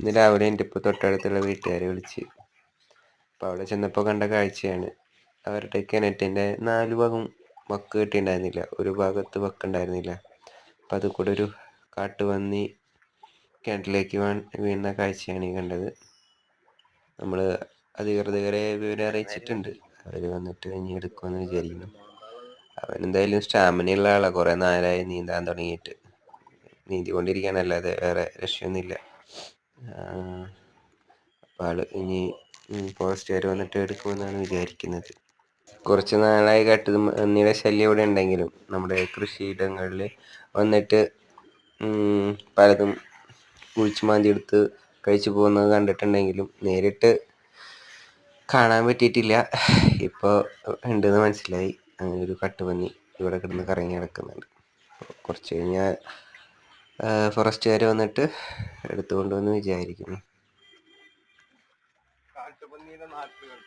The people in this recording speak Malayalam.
ഇന്ന് രാവിലെ എൻ്റെ ഇപ്പോൾ തൊട്ടടുത്തുള്ള വീട്ടുകാരെ വിളിച്ച്. അപ്പോൾ അവിടെ ചെന്നപ്പോൾ കണ്ട കാഴ്ചയാണ്. അവരുടെ കിണറ്റിൻ്റെ 4 ഭാഗം വക്ക് കെട്ടിയിട്ടുണ്ടായിരുന്നില്ല, ഒരു ഭാഗത്ത് വക്കുണ്ടായിരുന്നില്ല. അപ്പം അത് കൂടെ ഒരു കാട്ടുപന്നി കിണറ്റിലേക്ക് വീഴുന്ന കാഴ്ചയാണ് ഈ കണ്ടത്. നമ്മൾ അധികൃതരെ വിവരം അറിയിച്ചിട്ടുണ്ട്. അവർ വന്നിട്ട് ഇനി എടുക്കുമെന്ന് വിചാരിക്കുന്നു. അവനെന്തായാലും സ്റ്റാമിനയുള്ള ആളാണ്. കുറേ നാളായി നീന്താൻ തുടങ്ങിയിട്ട്. നീന്തിക്കൊണ്ടിരിക്കുകയാണ്, അല്ലാതെ വേറെ രക്ഷയൊന്നുമില്ല. അപ്പോൾ ആൾ ഇനി ഫോറസ്റ്റുകാർ വന്നിട്ട് എടുക്കുമെന്നാണ് വിചാരിക്കുന്നത്. കുറച്ച് നാളായി കാട്ടുപന്നിയുടെ ശല്യം ഇവിടെ ഉണ്ടെങ്കിലും നമ്മുടെ കൃഷിയിടങ്ങളിൽ വന്നിട്ട് പലതും കുഴിച്ച് മാന്തിയെടുത്ത് കഴിച്ചു പോകുന്നത് കണ്ടിട്ടുണ്ടെങ്കിലും നേരിട്ട് കാണാൻ പറ്റിയിട്ടില്ല. ഇപ്പോൾ ഉണ്ടെന്ന് മനസ്സിലായി. അങ്ങനെ ഒരു കാട്ടുപന്നി ഇവിടെ കിടന്ന് കറങ്ങി നടക്കുന്നുണ്ട്. കുറച്ച് കഴിഞ്ഞാൽ ഫോറസ്റ്റുകാർ വന്നിട്ട് എടുത്തുകൊണ്ടുവന്ന് വിചാരിക്കുന്നു. കാട്ടുപന്നിയുടെ നാട്ടുകൾ